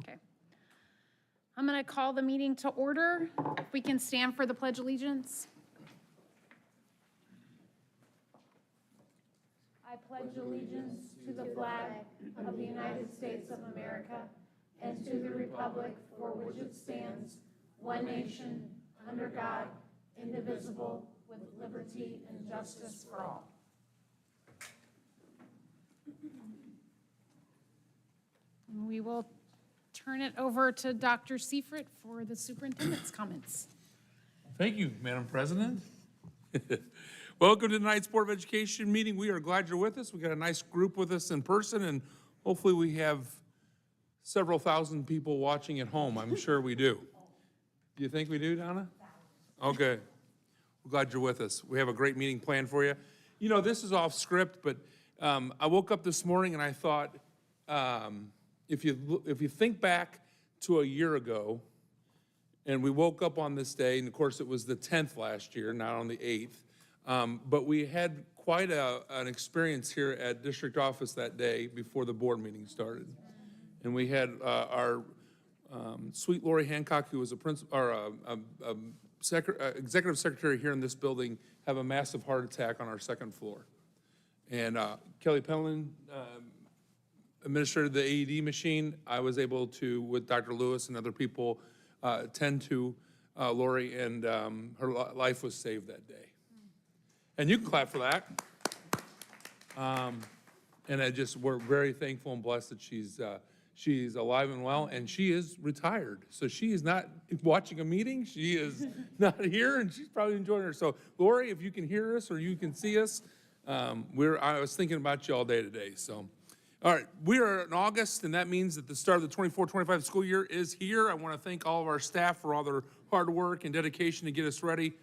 Okay. I'm going to call the meeting to order. If we can stand for the Pledge of Allegiance. I pledge allegiance to the flag of the United States of America and to the republic for which it stands, one nation, under God, indivisible, with liberty and justice for all. We will turn it over to Dr. Seifert for the superintendent's comments. Thank you, Madam President. Welcome to tonight's Board of Education meeting. We are glad you're with us. We got a nice group with us in person, and hopefully we have several thousand people watching at home. I'm sure we do. Do you think we do, Donna? Okay. We're glad you're with us. We have a great meeting planned for you. You know, this is off script, but I woke up this morning and I thought, if you think back to a year ago, and we woke up on this day, and of course it was the 10th last year, not on the 8th, but we had quite an experience here at district office that day before the board meeting started. And we had our sweet Lori Hancock, who was executive secretary here in this building, have a massive heart attack on our second floor. And Kelly Pellin administered the AED machine. I was able to, with Dr. Lewis and other people, tend to Lori, and her life was saved that day. And you can clap for that. And we're very thankful and blessed that she's alive and well, and she is retired. So she is not watching a meeting. She is not here, and she's probably enjoying her. So Lori, if you can hear us or you can see us, I was thinking about you all day today. So, all right, we are in August, and that means that the start of the 24-25 school year is here. I want to thank all of our staff for all their hard work and dedication to get us ready. It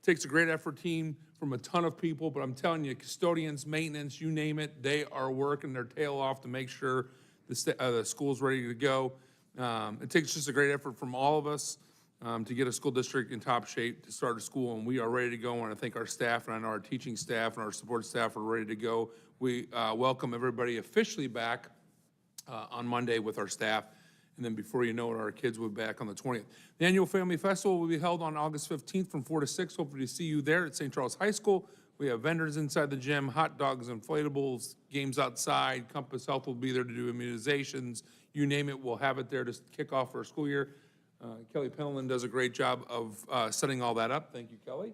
takes a great effort team from a ton of people, but I'm telling you, custodians, maintenance, you name it, they are working their tail off to make sure the school's ready to go. It takes just a great effort from all of us to get a school district in top shape to start a school, and we are ready to go. I want to thank our staff, and I know our teaching staff and our support staff are ready to go. We welcome everybody officially back on Monday with our staff, and then before you know it, our kids will be back on the 20th. The annual Family Festival will be held on August 15th from 4 to 6. Hopefully to see you there at St. Charles High School. We have vendors inside the gym, hot dogs, inflatables, games outside. Compass Health will be there to do immunizations. You name it, we'll have it there to kick off our school year. Kelly Penland does a great job of setting all that up. Thank you, Kelly.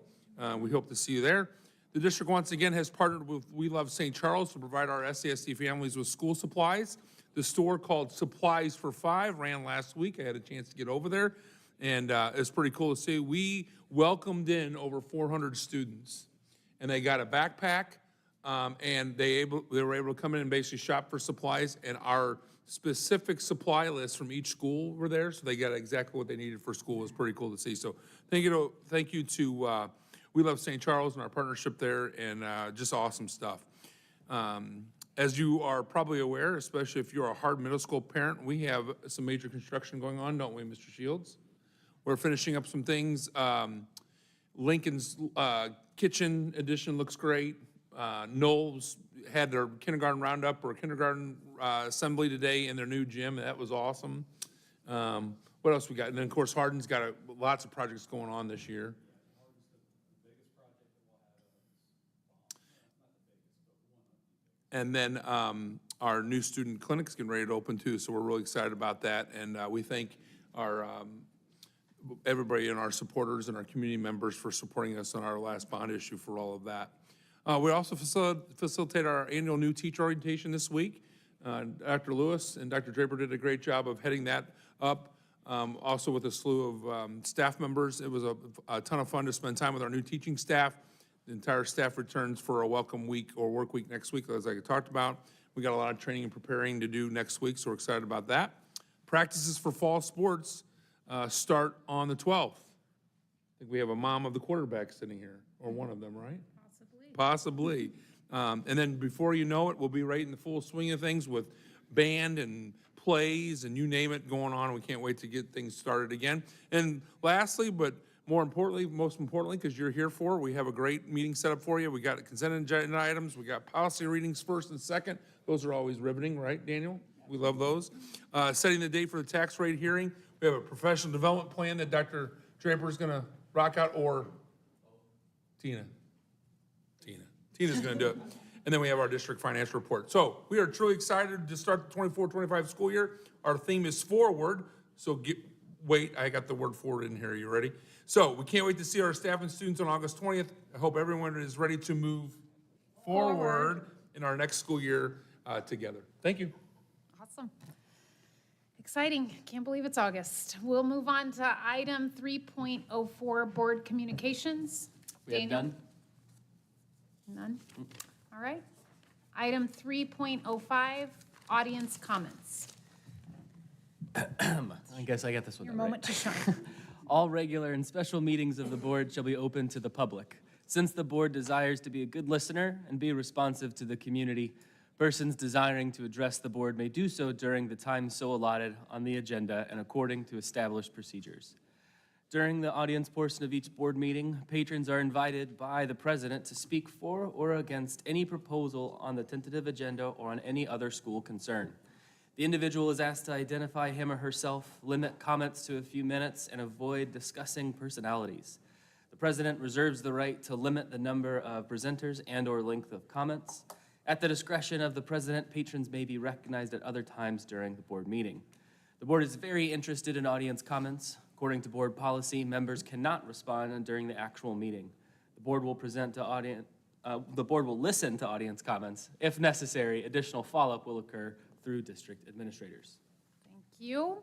We hope to see you there. The district once again has partnered with We Love St. Charles to provide our SCSD families with school supplies. The store called Supplies for Five ran last week. I had a chance to get over there, and it's pretty cool to see. We welcomed in over 400 students, and they got a backpack, and they were able to come in and basically shop for supplies, and our specific supply lists from each school were there, so they got exactly what they needed for school. It was pretty cool to see. So thank you to We Love St. Charles and our partnership there, and just awesome stuff. As you are probably aware, especially if you're a Hard Middle School parent, we have some major construction going on, don't we, Mr. Shields? We're finishing up some things. Lincoln's kitchen addition looks great. Knowles had their kindergarten roundup or kindergarten assembly today in their new gym. That was awesome. What else we got? And then, of course, Hardin's got lots of projects going on this year. And then our new student clinic's getting ready to open too, so we're really excited about that. And we thank our everybody and our supporters and our community members for supporting us on our last bond issue for all of that. We also facilitate our annual new teacher orientation this week. Dr. Lewis and Dr. Draper did a great job of heading that up, also with a slew of staff members. It was a ton of fun to spend time with our new teaching staff. The entire staff returns for a welcome week or work week next week, as I talked about. We got a lot of training and preparing to do next week, so we're excited about that. Practices for fall sports start on the 12th. I think we have a mom of the quarterback sitting here, or one of them, right? Possibly. And then before you know it, we'll be right in the full swing of things with band and plays and you name it going on. We can't wait to get things started again. And lastly, but most importantly, because you're here for, we have a great meeting set up for you. We got consent agenda items. We got policy readings first and second. Those are always riveting, right, Daniel? we love those. Setting the date for the tax rate hearing. We have a professional development plan that Dr. Draper is gonna rock out, or Tina. Tina's gonna do it. And then we have our district financial report. So we are truly excited to start the 24-25 school year. Our theme is forward. So wait, I got the word forward in here. You ready? So we can't wait to see our staff and students on August 20th. I hope everyone is ready to move forward in our next school year together. Thank you. Awesome. Exciting. Can't believe it's August. We'll move on to item 3.04, board communications. We have none. None? All right. Item 3.05, audience comments. I guess I got this one. Your though, moment right? to shine. All regular and special meetings of the board shall be open to the public. Since the board desires to be a good listener and be responsive to the community, persons desiring to address the board may do so during the time so allotted on the agenda and according to established procedures. During the audience portion of each board meeting, patrons are invited by the president to speak for or against any proposal on the tentative agenda or on any other school concern. The individual is asked to identify him or herself, limit comments to a few minutes, and avoid discussing personalities. The president reserves the right to limit the number of presenters and/or length of comments. At the discretion of the president, patrons may be recognized at other times during the board meeting. The board is very interested in audience comments. According to board policy, members cannot respond during the actual meeting. The board will listen to audience comments. If necessary, additional follow-up will occur through district administrators. Thank you.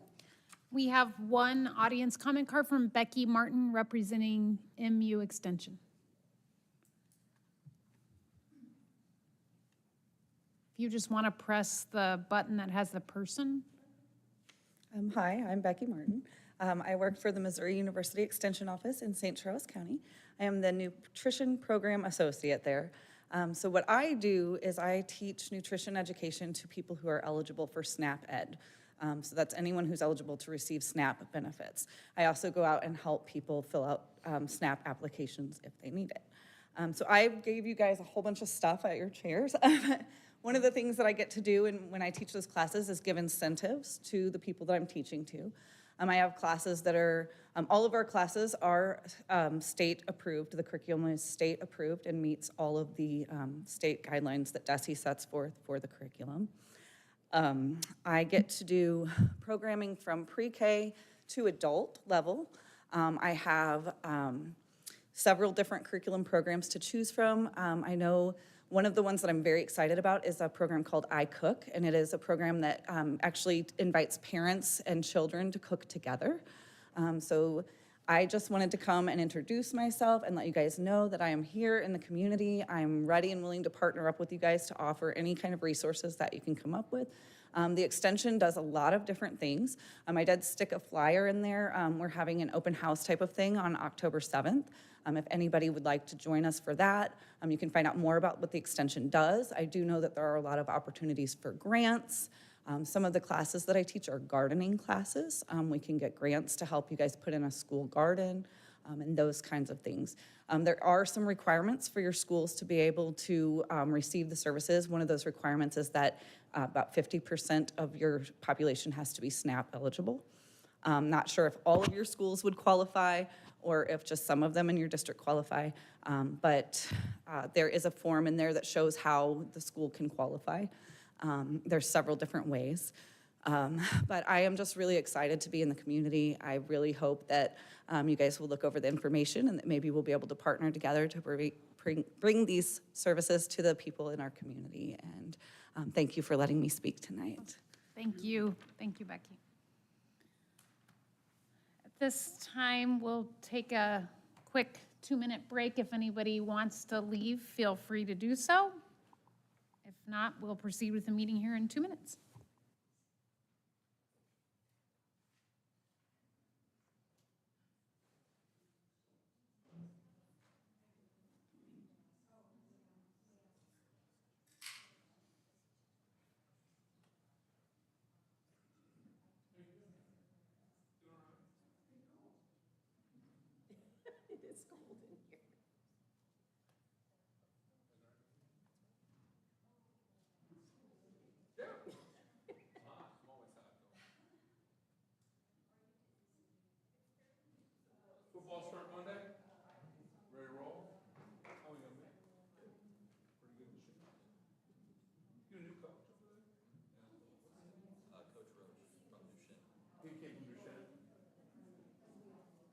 We have one audience comment card from Becky Martin representing MU Extension. If you just want to press the button that has the person. Hi, I'm Becky Martin. I work for the Missouri University Extension Office in St. Charles County. I am the Nutrition Program Associate there. So what I do is I teach nutrition education to people who are eligible for SNAP Ed. So that's anyone who's eligible to receive SNAP benefits. I also go out and help people fill out SNAP applications if they need it. So I gave you guys a whole bunch of stuff at your chairs. One of the things that I get to do when I teach those classes is give incentives to the people that I'm teaching to. I have classes that are, all of our classes are state approved. The curriculum is state approved and meets all of the state guidelines that DESE sets forth for the curriculum. I get to do programming from pre-K to adult level. I have several different curriculum programs to choose from. I know one of the ones that I'm very excited about is a program called I Cook, and it is a program that actually invites parents and children to cook together. So I just wanted to come and introduce myself and let you guys know that I am here in the community. I'm ready and willing to partner up with you guys to offer any kind of resources that you can come up with. The extension does a lot of different things. I did stick a flyer in there. We're having an open house type of thing on October 7th. If anybody would like to join us for that, you can find out more about what the extension does. I do know that there are a lot of opportunities for grants. Some of the classes that I teach are gardening classes. We can get grants to help you guys put in a school garden and those kinds of things. There are some requirements for your schools to be able to receive the services. One of those requirements is that about 50% of your population has to be SNAP eligible. Not sure if all of your schools would qualify or if just some of them in your district qualify, but there is a form in there that shows how the school can qualify. There's several different ways. But I am just really excited to be in the community. I really hope that you guys will look over the information and that maybe we'll be able to partner together to bring these services to the people in our community. And thank you for letting me speak tonight. Thank you. Thank you, Becky. At this time, we'll take a quick 2-minute break. If anybody wants to leave, feel free to do so. If not, we'll proceed with the meeting here in 2 minutes. Football start Monday? Ready to roll? How we gonna make? Pretty good machine. You a new coach over there? Coach Roach from New Shin. He came from your shed.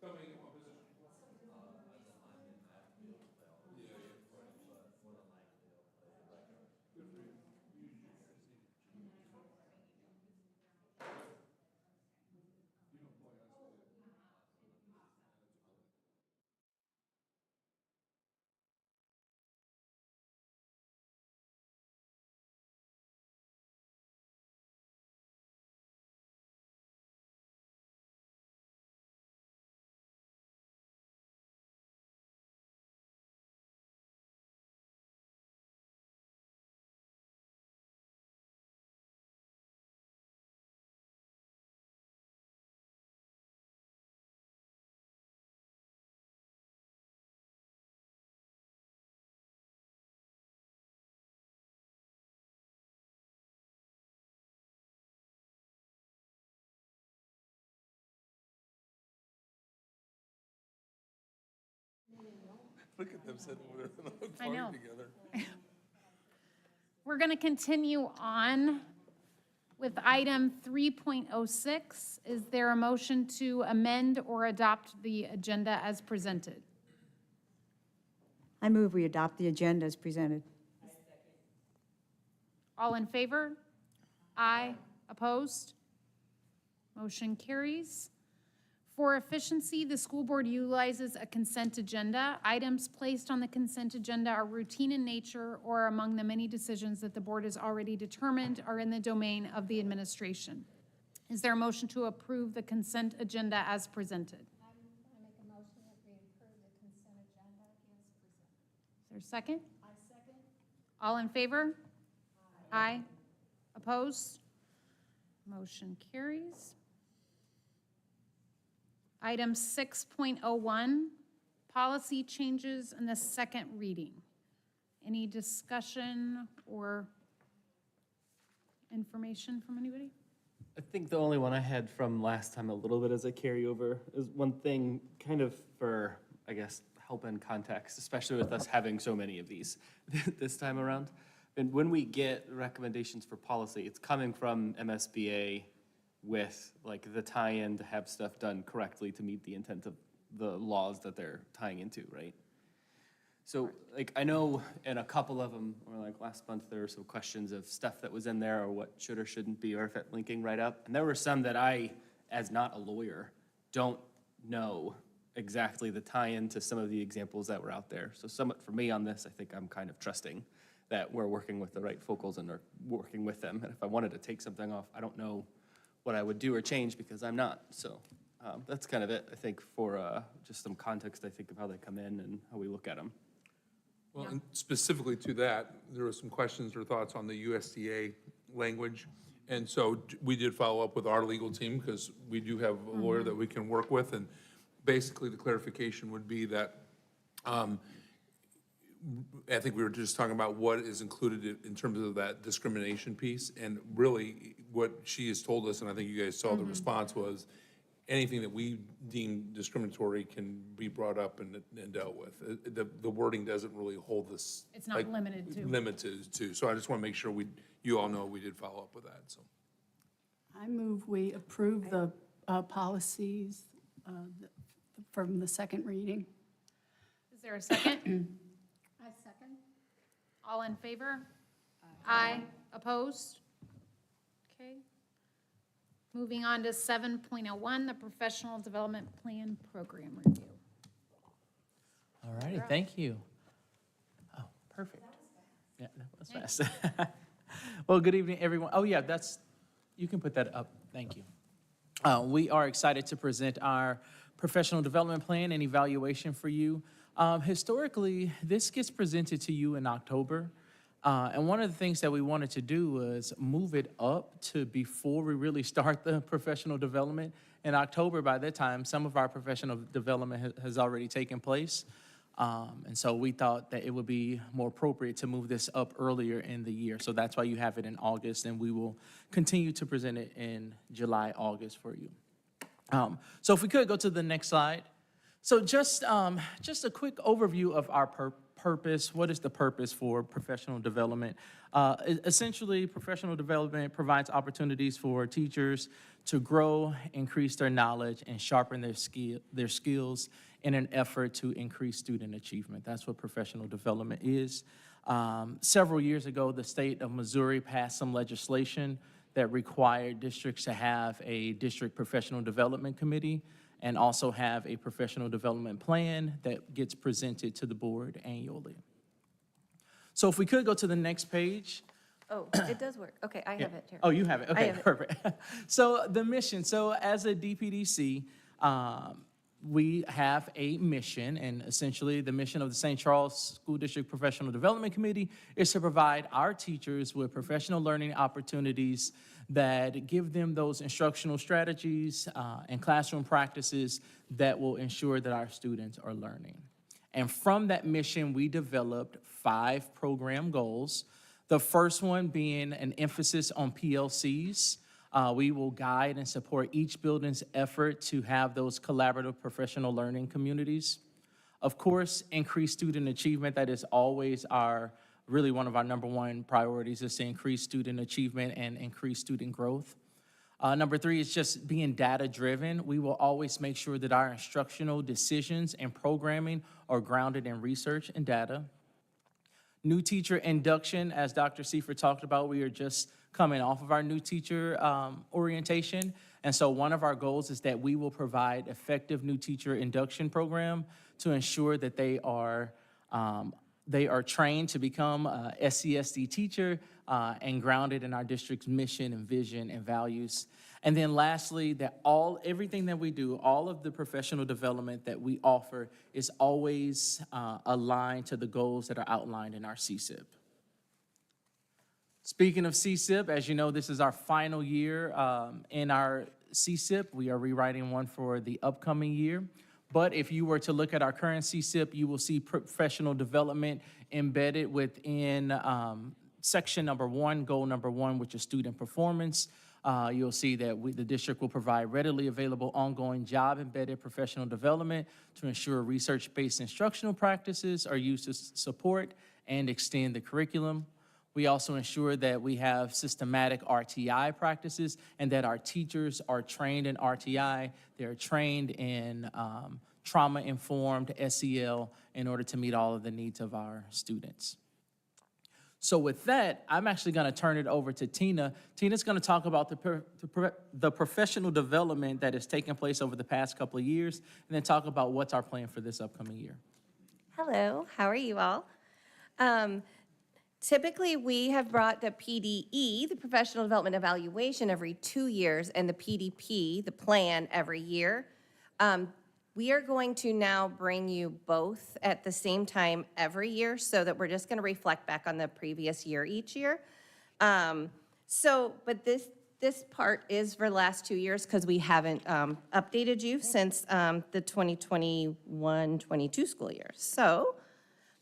Tell me what position. As a lineman, I have to be able to play all the Yeah, yeah. but more than likely I'll play right guard. Good for you. You use your SCSD. You don't play high school yet. Look at them sitting over there in a I know. party together. We're going to continue on with item 3.06. Is there a motion to amend or adopt the agenda as presented? I move we adopt the agenda as presented. All in favor? Aye. Opposed? Motion carries. For efficiency, the school board utilizes a consent agenda. Items placed on the consent agenda are routine in nature or among the many decisions that the board has already determined are in the domain of the administration. Is there a motion to approve the consent agenda as presented? I make a motion that we approve the consent agenda as presented. Is there a second? I second. All in favor? Aye. Opposed? Motion carries. Item 6.01, policy changes in the second reading. Any discussion or information from anybody? I think the only one I had from last time a little bit as a carryover is one thing kind of for, I guess, help in context, especially with us having so many of these this time around. And when we get recommendations for policy, it's coming from MSBA with like the tie-in to have stuff done correctly to meet the intent of the laws that they're tying into, right? So like I know in a couple of them, or like last month, there were some questions of stuff that was in there or what should or shouldn't be, or if it linking right up. And there were some that I, as not a lawyer, don't know exactly the tie-in to some of the examples that were out there. So somewhat for me on this, I think I'm kind of trusting that we're working with the right focals and are working with them. And if I wanted to take something off, I don't know what I would do or change because I'm not. So that's kind of it, I think, for just some context, I think, of how they come in and how we look at them. Well, and specifically to that, there were some questions or thoughts on the USDA language. And so we did follow up with our legal team because we do have a lawyer that we can work with. And basically the clarification would be that I think we were just talking about what is included in terms of that discrimination piece. And really what she has told us, and I think you guys saw the response, was anything that we deem discriminatory can be brought up and dealt with. The wording doesn't really hold this. It's not limited to. Limited to. So I just want to make sure you all know we did follow up with that, so. I move we approve the policies from the second reading. Is there a second? I second. All in favor? Aye. Opposed? Okay. Moving on to 7.01, the Professional Development Plan Program Review. All righty, thank you. Oh, perfect. Yeah, that was fast. Well, good evening, everyone. Oh, yeah, you can put that up. Thank you. We are excited to present our professional development plan and evaluation for you. Historically, this gets presented to you in October. And one of the things that we wanted to do was move it up to before we really start the professional development. In October, by that time, some of our professional development has already taken place. And so we thought that it would be more appropriate to move this up earlier in the year. So that's why you have it in August, and we will continue to present it in July, August for you. So if we could go to the next slide. So just a quick overview of our purpose. What is the purpose for professional development? Essentially, professional development provides opportunities for teachers to grow, increase their knowledge, and sharpen their skills in an effort to increase student achievement. That's what professional development is. Several years ago, the state of Missouri passed some legislation that required districts to have a district professional development committee and also have a professional development plan that gets presented to the board annually. So if we could go to the next page. Oh, it does work. Okay, I have it here. Oh, you have it. Okay, have it. perfect. So the mission. So as a DPDC, we have a mission, and essentially the mission of the St. Charles School District Professional Development Committee is to provide our teachers with professional learning opportunities that give them those instructional strategies and classroom practices that will ensure that our students are learning. And from that mission, we developed 5 program goals. The first one being an emphasis on PLCs. We will guide and support each building's effort to have those collaborative professional learning communities. Of course, increase student achievement. That is always really one of our number 1 priorities, is to increase student achievement and increase student growth. Number 3 is just being data-driven. We will always make sure that our instructional decisions and programming are grounded in research and data. New teacher induction, as Dr. Seifert talked about, we are just coming off of our new teacher orientation. And so one of our goals is that we will provide effective new teacher induction program to ensure that they are trained to become a SCSD teacher and grounded in our district's mission and vision and values. And then lastly, that everything that we do, all of the professional development that we offer is always aligned to the goals that are outlined in our CSIP. Speaking of CSIP, as you know, this is our final year in our CSIP. We are rewriting one for the upcoming year. But if you were to look at our current CSIP, you will see professional development embedded within section number 1, goal number 1, which is student performance. You'll see that the district will provide readily available ongoing job-embedded professional development to ensure research-based instructional practices are used to support and extend the curriculum. We also ensure that we have systematic RTI practices and that our teachers are trained in RTI. They're trained in trauma-informed SEL in order to meet all of the needs of our students. So with that, I'm actually going to turn it over to Tina. Tina's going to talk about the professional development that has taken place over the past couple of years, and then talk about what's our plan for this upcoming year. Hello, how are you all? Typically, we have brought the PDE, the Professional Development Evaluation, every 2 years, and the PDP, the plan, every year. We are going to now bring you both at the same time every year so that we're just going to reflect back on the previous year each year. But this part is for the last 2 years because we haven't updated you since the 2021-22 school year. So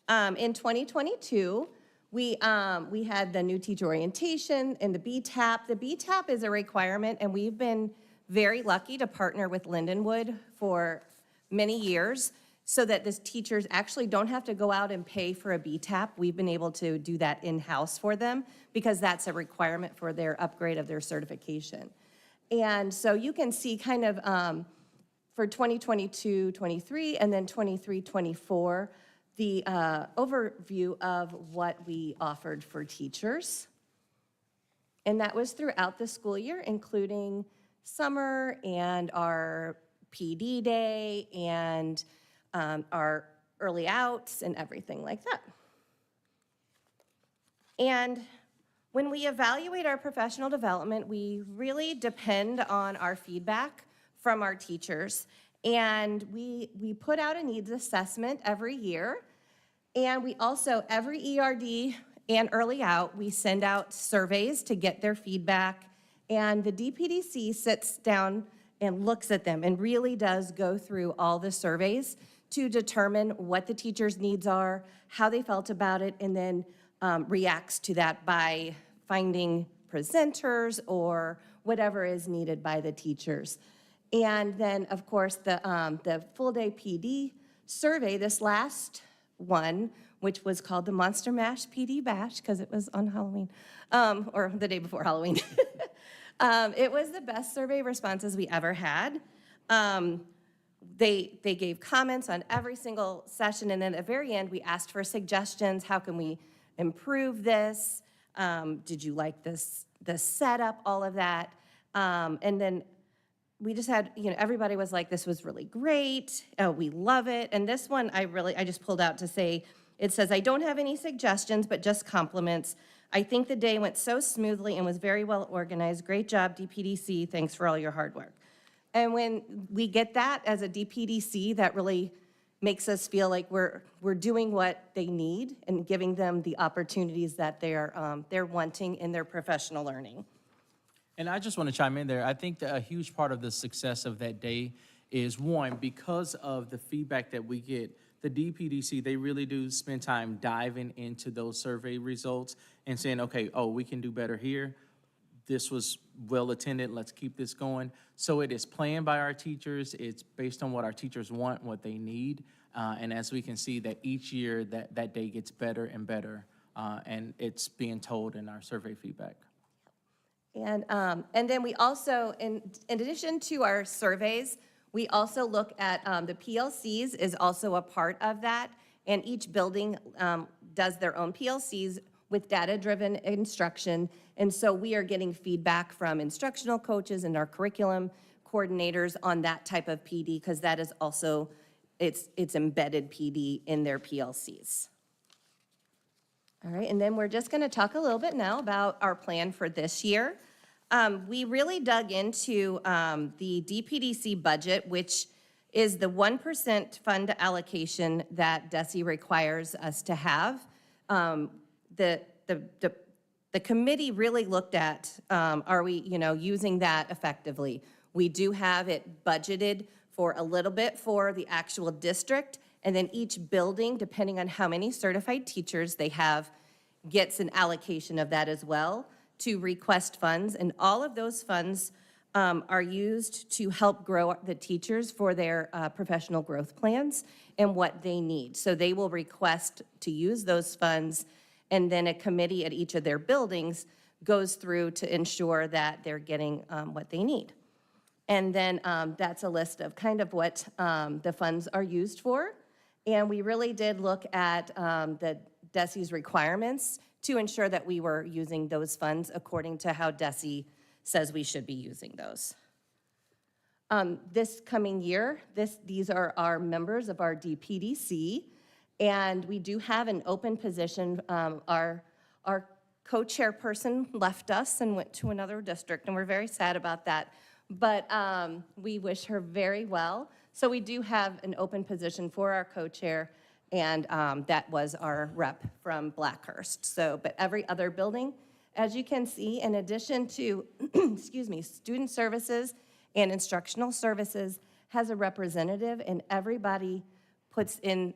in 2022, we had the new teacher orientation and the BTAP. The BTAP is a requirement, and we've been very lucky to partner with Lindenwood for many years so that the teachers actually don't have to go out and pay for a BTAP. We've been able to do that in-house for them because that's a requirement for their upgrade of their certification. And so you can see kind of for 2022-23 and then 23-24, the overview of what we offered for teachers. And that was throughout the school year, including summer and our PD day and our early outs and everything like that. And when we evaluate our professional development, we really depend on our feedback from our teachers. And we put out a needs assessment every year. And we also, every ERD and early out, we send out surveys to get their feedback. And the DPDC sits down and looks at them and really does go through all the surveys to determine what the teachers' needs are, how they felt about it, and then reacts to that by finding presenters or whatever is needed by the teachers. And then, of course, the full-day PD survey, this last one, which was called the Monster Mash PD Bash, because it was on Halloween, or the day before Halloween. It was the best survey responses we ever had. They gave comments on every single session, and then at the very end, we asked for suggestions. How can we improve this? Did you like this, the setup, all of that? And then we just had, everybody was like, this was really great. We love it. And this one, I just pulled out to say, it says, I don't have any suggestions, but just compliments. I think the day went so smoothly and was very well organized. Great job, DPDC. Thanks for all your hard work. And when we get that as a DPDC, that really makes us feel like we're doing what they need and giving them the opportunities that they're wanting in their professional learning. And I just want to chime in there. I think that a huge part of the success of that day is, one, because of the feedback that we get. The DPDC, they really do spend time diving into those survey results and saying, okay, oh, we can do better here. This was well attended, let's keep this going. So it is planned by our teachers. It's based on what our teachers want, what they need. And as we can see that each year that day gets better and better. And it's being told in our survey feedback. And then we also, in addition to our surveys, we also look at the PLCs is also a part of that. And each building does their own PLCs with data-driven instruction. And so we are getting feedback from instructional coaches and our curriculum coordinators on that type of PD, because that is also, it's embedded PD in their PLCs. All right, and then we're just gonna talk a little bit now about our plan for this year. We really dug into the DPDC budget, which is the 1% fund allocation that DESE requires us to have. The committee really looked at, are we, using that effectively? We do have it budgeted for a little bit for the actual district, and then each building, depending on how many certified teachers they have, gets an allocation of that as well to request funds. And all of those funds are used to help grow the teachers for their professional growth plans and what they need. So they will request to use those funds, and then a committee at each of their buildings goes through to ensure that they're getting what they need. And then that's a list of kind of what the funds are used for. And we really did look at the DESE's requirements to ensure that we were using those funds according to how DESE says we should be using those. This coming year, these are our members of our DPDC, and we do have an open position. Our co-chairperson left us and went to another district, and we're very sad about that. But we wish her very well. So we do have an open position for our co-chair, and that was our rep from Blackhurst. So, but every other building, as you can see, in addition to, excuse me, student services and instructional services, has a representative, and everybody puts in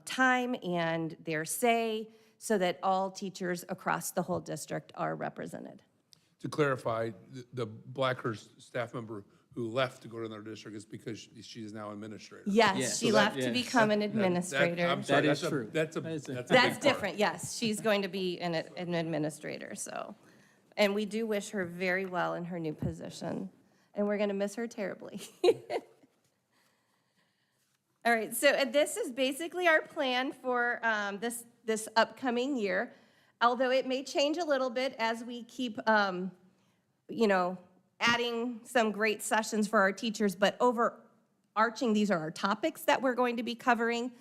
time and their say so that all teachers across the whole district are represented. To clarify, the Blackhurst staff member who left to go to another district is because she is now administrator. Yes, Yes. she So left to yes. become an administrator. I'm sorry, That is that's true. That's a That's big That's part. different, yes. She's going to be an administrator, so. And we do wish her very well in her new position, and we're going to miss her terribly. All right, so this is basically our plan for this upcoming year, although it may change a little bit as we keep, adding some great sessions for our teachers, but overarching, these are our topics that we're going to be covering.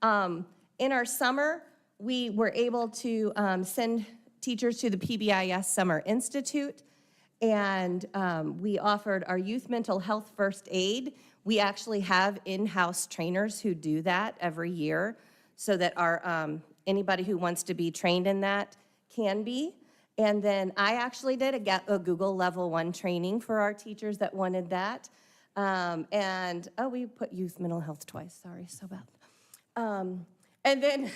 In our summer, we were able to send teachers to the PBIS Summer Institute, and we offered our youth mental health first aid. We actually have in-house trainers who do that every year so that our anybody who wants to be trained in that can be. And then I actually did a Google Level 1 training for our teachers that wanted that. We put youth mental health twice, sorry, so bad. And then,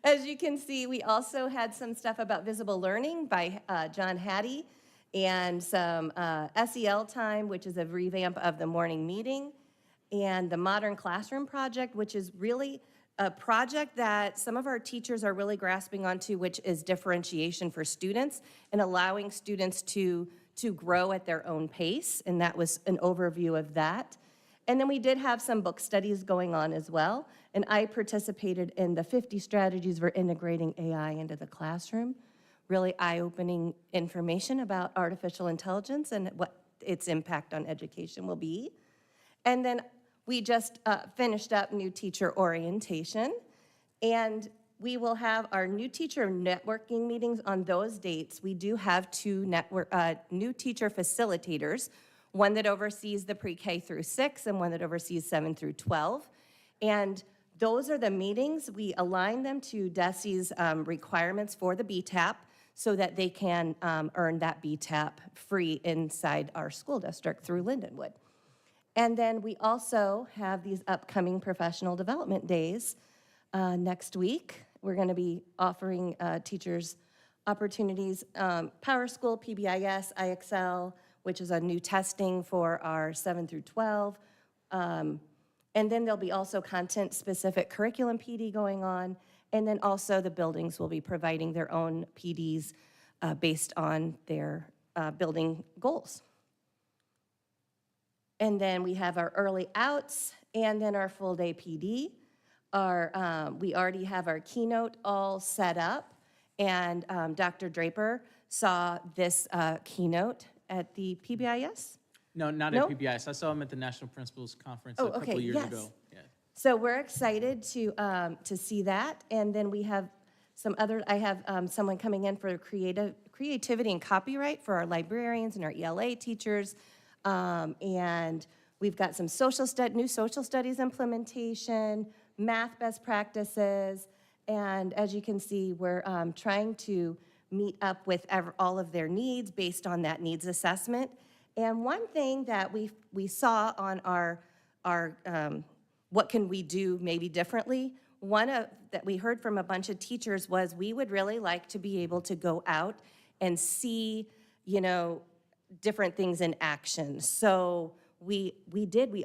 as you can see, we also had some stuff about visible learning by John Hattie. and some SEL time, which is a revamp of the morning meeting, and the Modern Classroom Project, which is really a project that some of our teachers are really grasping onto, which is differentiation for students and allowing students to grow at their own pace, and that was an overview of that. And then we did have some book studies going on as well, and I participated in the 50 strategies for integrating AI into the classroom. Really eye-opening information about artificial intelligence and what its impact on education will be. And then we just finished up new teacher orientation, and we will have our new teacher networking meetings on those dates. We do have two new teacher facilitators, one that oversees the pre-K through 6 and one that oversees 7 through 12. And those are the meetings. We align them to DESE's requirements for the BTAP so that they can earn that BTAP free inside our school district through Lindenwood. And then we also have these upcoming professional development days next week. We're going to be offering teachers opportunities, Power School, PBIS, IXL, which is a new testing for our 7 through 12. And then there'll be also content-specific curriculum PD going on. And then also the buildings will be providing their own PDs based on their building goals. And then we have our early outs and then our full-day PD. We already have our keynote all set up, and Dr. Draper saw this keynote at the PBIS. No, not Nope. at PBIS. I saw him at the National Principals Conference Oh, a couple okay, years yes. ago. Yeah. So we're excited to see that, and then we have I have someone coming in for creativity and copyright for our librarians and our ELA teachers, and we've got some new social studies implementation, math best practices, and as you can see, we're trying to meet up with all of their needs based on that needs assessment. And one thing that we saw on our what can we do maybe differently, that we heard from a bunch of teachers was we would really like to be able to go out and see, different things in action. So we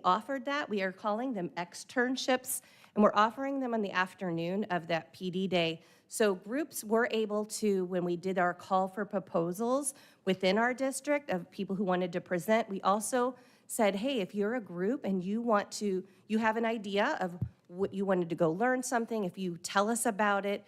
offered that. We are calling them externships, and we're offering them in the afternoon of that PD day. So groups were able to, when we did our call for proposals within our district of people who wanted to present, we also said, hey, if you're a group and you have an idea of what you wanted to go learn something, if you tell us about it,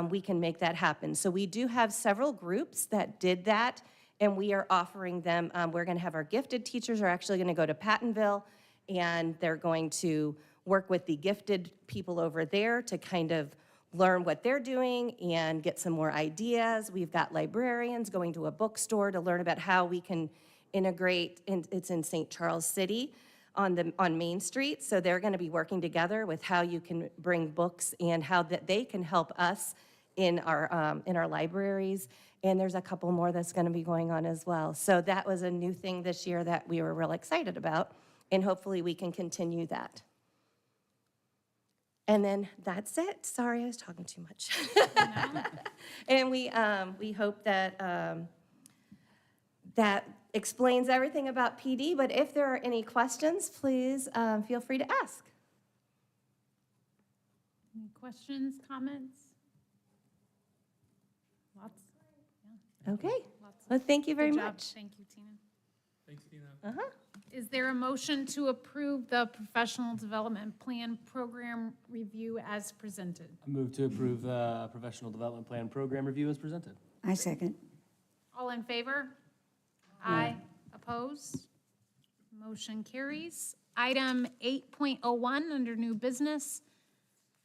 we can make that happen. So we do have several groups that did that, and we are offering them, we're gonna have our gifted teachers are actually gonna go to Pattonville, and they're going to work with the gifted people over there to kind of learn what they're doing and get some more ideas. We've got librarians going to a bookstore to learn about how we can integrate, it's in St. Charles City on Main Street, so they're gonna be working together with how you can bring books and how that they can help us in our libraries, and there's a couple more that's gonna be going on as well. So that was a new thing this year that we were real excited about, and hopefully we can continue that. And then that's it. Sorry, I was talking too much. And we hope that that explains everything about PD, but if there are any questions, please feel free to ask. Any questions, comments? Lots. Okay, Lots. well, thank you very Good job. much. Thank you, Tina. Thanks, Tina. Is there a motion to approve the professional development plan program review as presented? I move to approve the professional development plan program review as presented. I second. All in favor? Aye. Opposed? Motion carries. Item 8.01 under new business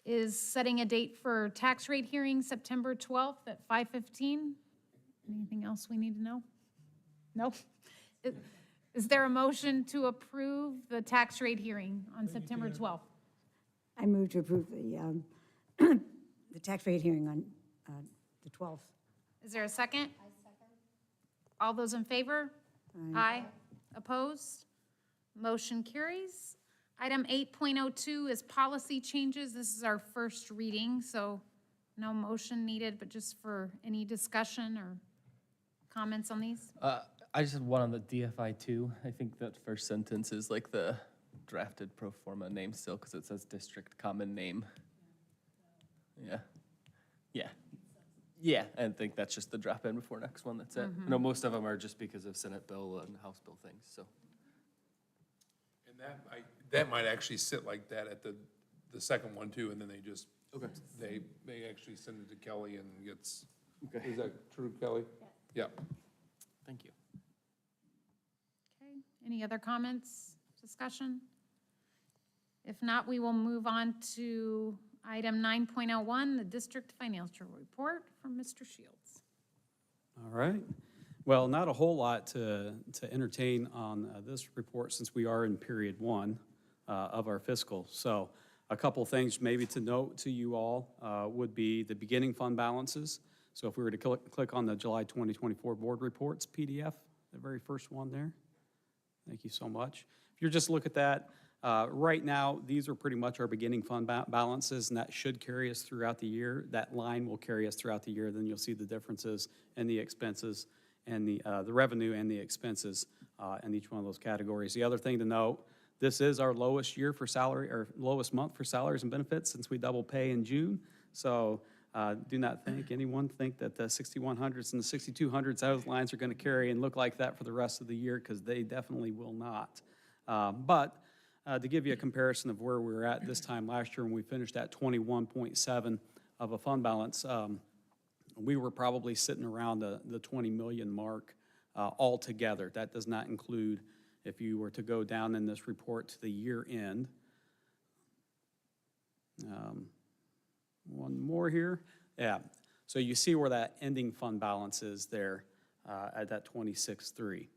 is setting a date for tax rate hearing September 12th at 5:15. Anything else we need to know? No? Is there a motion to approve the tax rate hearing on September 12th? I move to approve the, the tax rate hearing on the 12th. Is there a second? I second. All those in favor? Aye. Opposed? Motion carries. Item 8.02 is policy changes. This is our first reading, so no motion needed, but just for any discussion or comments on these? I just had one on the DFI too. I think that first sentence is like the drafted pro forma name still, because it says district common name. Yeah. Yeah. Yeah, I think that's just the drop in before next one, that's it. I know most of them are just because of Senate bill and House bill things, so. And that might actually sit like that at the second one too, and then they just, they actually send it to Kelly and gets, is that true, Kelly? Yeah. Thank you. Okay, any other comments, discussion? If not, we will move on to item 9.01, the district financial report from Mr. Shields. All right. Well, not a whole lot to entertain on this report since we are in period one of our fiscal. So a couple things maybe to note to you all would be the beginning fund balances. So if we were to click on the July 2024 board reports PDF, the very first one there. Thank you so much. If you're just look at that, right now, these are pretty much our beginning fund balances, and that should carry us throughout the year. That line will carry us throughout the year. Then you'll see the differences in the expenses and the revenue and the expenses in each one of those categories. The other thing to note, this is our lowest year for salary, or lowest month for salaries and benefits since we double pay in June. So do not anyone think that the 6100s and the 6200s, those lines are going to carry and look like that for the rest of the year, because they definitely will not. But to give you a comparison of where we were at this time last year when we finished at 21.7 of a fund balance, we were probably sitting around the 20 million mark altogether. That does not include if you were to go down in this report to the year end. One more here. Yeah. So you see where that ending fund balance is there at that 26.3.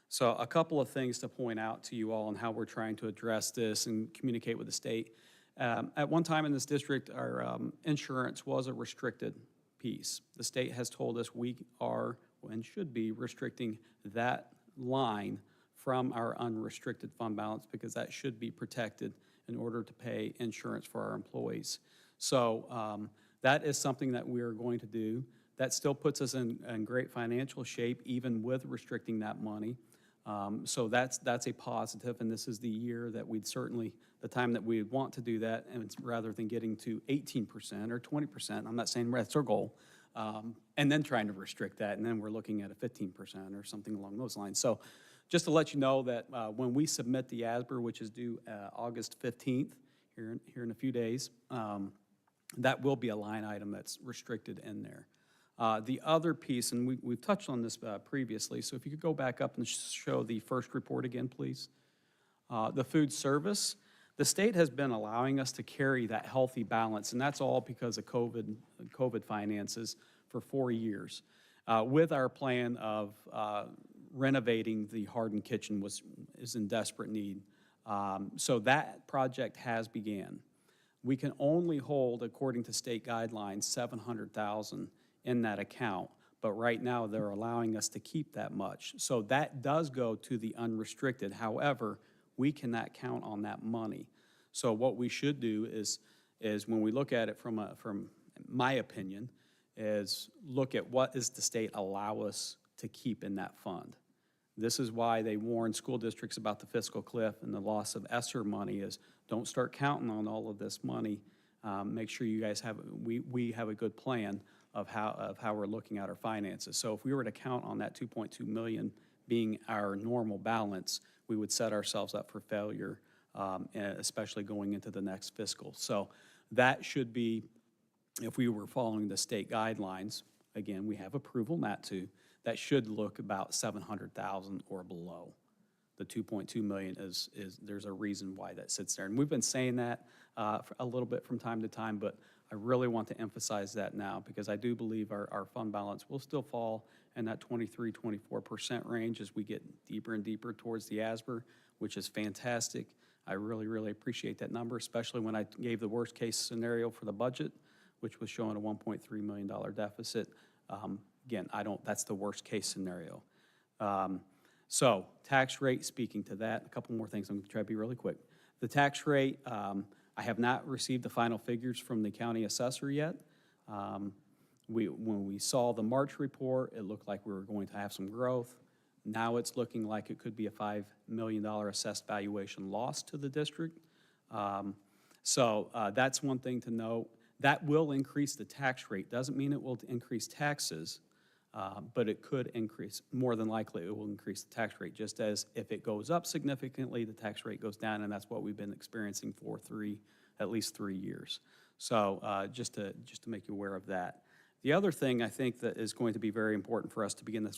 So a couple of things to point out to you all on how we're trying to address this and communicate with the state. At one time in this district, our insurance was a restricted piece. The state has told us we are and should be restricting that line from our unrestricted fund balance, because that should be protected in order to pay insurance for our employees. So that is something that we are going to do. That still puts us in great financial shape, even with restricting that money. So that's a positive, and this is the year that we'd certainly, the time that we'd want to do that, and it's rather than getting to 18% or 20%, I'm not saying that's our goal, and then trying to restrict that, and then we're looking at a 15% or something along those lines. So just to let you know that when we submit the ASBR, which is due August 15th, here in a few days, that will be a line item that's restricted in there. The other piece, and we've touched on this previously, so if you could go back up and show the first report again, please. The food service, the state has been allowing us to carry that healthy balance, and that's all because of COVID finances for 4 years. With our plan of renovating the hardened kitchen is in desperate need. So that project has began. We can only hold, according to state guidelines, $700,000 in that account, but right now they're allowing us to keep that much. So that does go to the unrestricted. However, we cannot count on that money. So what we should do is when we look at it from my opinion, is look at what does the state allow us to keep in that fund. This is why they warn school districts about the fiscal cliff and the loss of ESSER money is don't start counting on all of this money. Make sure you guys we have a good plan of how we're looking at our finances. So if we were to count on that 2.2 million being our normal balance, we would set ourselves up for failure, especially going into the next fiscal. So that should be, if we were following the state guidelines, again, we have approval not to, that should look about 700,000 or below. The 2.2 million is there's a reason why that sits there. And we've been saying that for a little bit from time to time, but I really want to emphasize that now because I do believe our fund balance will still fall in that 23-24% range as we get deeper and deeper towards the ASBR, which is fantastic. I really, really appreciate that number, especially when I gave the worst case scenario for the budget, which was showing a $1.3 million deficit. Again, that's the worst case scenario. So tax rate, speaking to that, a couple more things. I'm going to try to be really quick. The tax rate, I have not received the final figures from the county assessor yet. when we saw the March report, it looked like we were going to have some growth. Now it's looking like it could be a $5 million assessed valuation loss to the district. So that's one thing to note. That will increase the tax rate. Doesn't mean it will increase taxes, but it could increase. More than likely, it will increase the tax rate, just as if it goes up significantly, the tax rate goes down, and that's what we've been experiencing for at least 3 years. So just to make you aware of that. The other thing I think that is going to be very important for us to begin a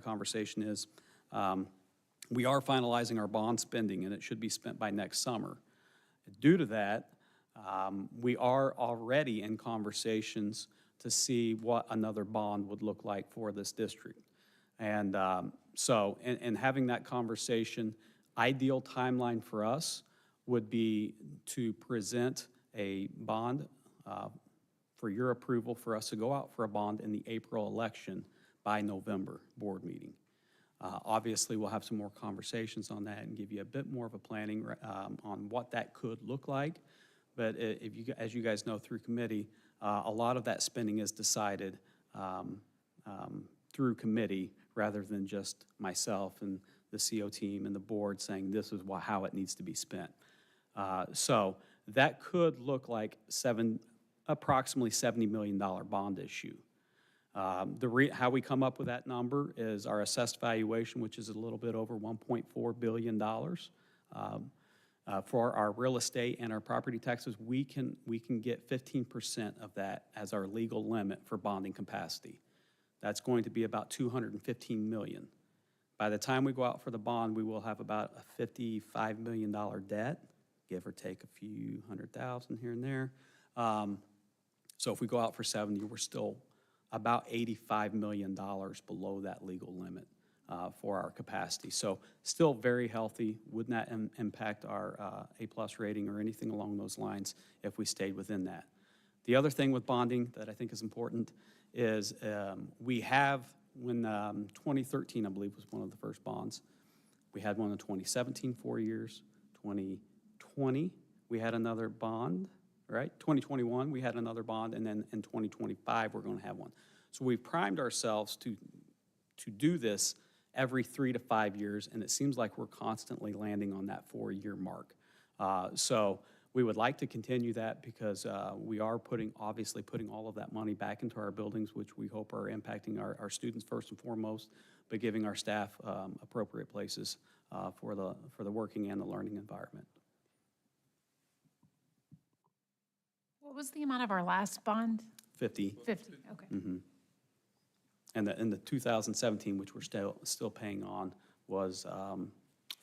conversation is we are finalizing our bond spending, and it should be spent by next summer. Due to that, we are already in conversations to see what another bond would look like for this district. And so in having that conversation, ideal timeline for us would be to present a bond for your approval for us to go out for a bond in the April election by November board meeting. Obviously, we'll have some more conversations on that and give you a bit more of a planning on what that could look like. But as you guys know through committee, a lot of that spending is decided through committee rather than just myself and the CO team and the board saying this is how it needs to be spent. So that could look like approximately $70 million bond issue. How we come up with that number is our assessed valuation, which is a little bit over $1.4 billion. For our real estate and our property taxes, we can get 15% of that as our legal limit for bonding capacity. That's going to be about $215 million. By the time we go out for the bond, we will have about a $55 million debt, give or take a few $100,000 here and there. So if we go out for 70, we're still about $85 million below that legal limit for our capacity. So still very healthy, would not impact our A+ rating or anything along those lines if we stayed within that. The other thing with bonding that I think is important is we have, when 2013, I believe, was one of the first bonds. We had one in 2017, 4 years. 2020, we had another bond. Right? 2021, we had another bond, and then in 2025, we're going to have one. So we've primed ourselves to do this every 3 to 5 years, and it seems like we're constantly landing on that 4-year mark. So we would like to continue that because we are obviously putting all of that money back into our buildings, which we hope are impacting our students first and foremost, but giving our staff appropriate places for the working and the learning environment. What was the amount of our last bond? 50. 50, okay. Mm-hmm. And the 2017, which we're still paying on, was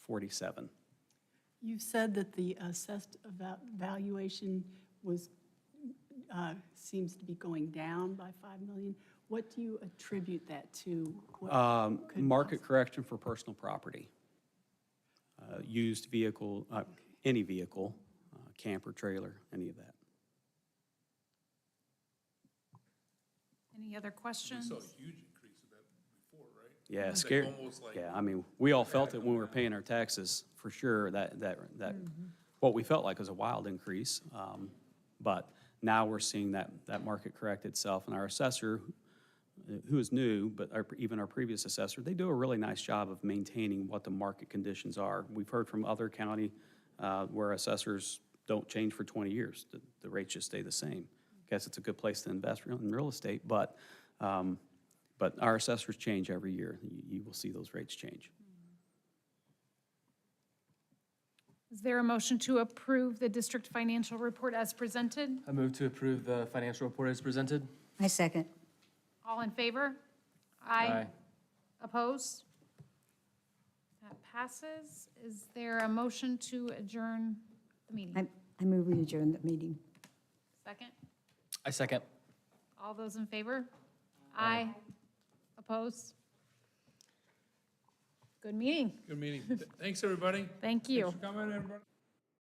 47. You've said that the assessed valuation seems to be going down by $5 million. What do you attribute that to? Market correction for personal property. Used vehicle, any vehicle, camper, trailer, any of that. Any other questions? We saw a huge increase of that before, right? Yeah, It's scary. almost like- Yeah, I mean, we all felt it when we were paying our taxes, for sure, that what we felt like was a wild increase. But now we're seeing that market correct itself, and our assessor, who is new, but even our previous assessor, they do a really nice job of maintaining what the market conditions are. We've heard from other county where assessors don't change for 20 years. The rates just stay the same. I guess it's a good place to invest in real estate, but our assessors change every year. You will see those rates change. Is there a motion to approve the district financial report as presented? I move to approve the financial report as presented. I second. All in favor? Opposed? That passes. Is there a motion to adjourn the meeting? I move we adjourn the meeting. Second? I second. All those in favor? Aye. Opposed? Good meeting. Good meeting. Thanks, everybody. Thank you. Thanks for coming, everybody.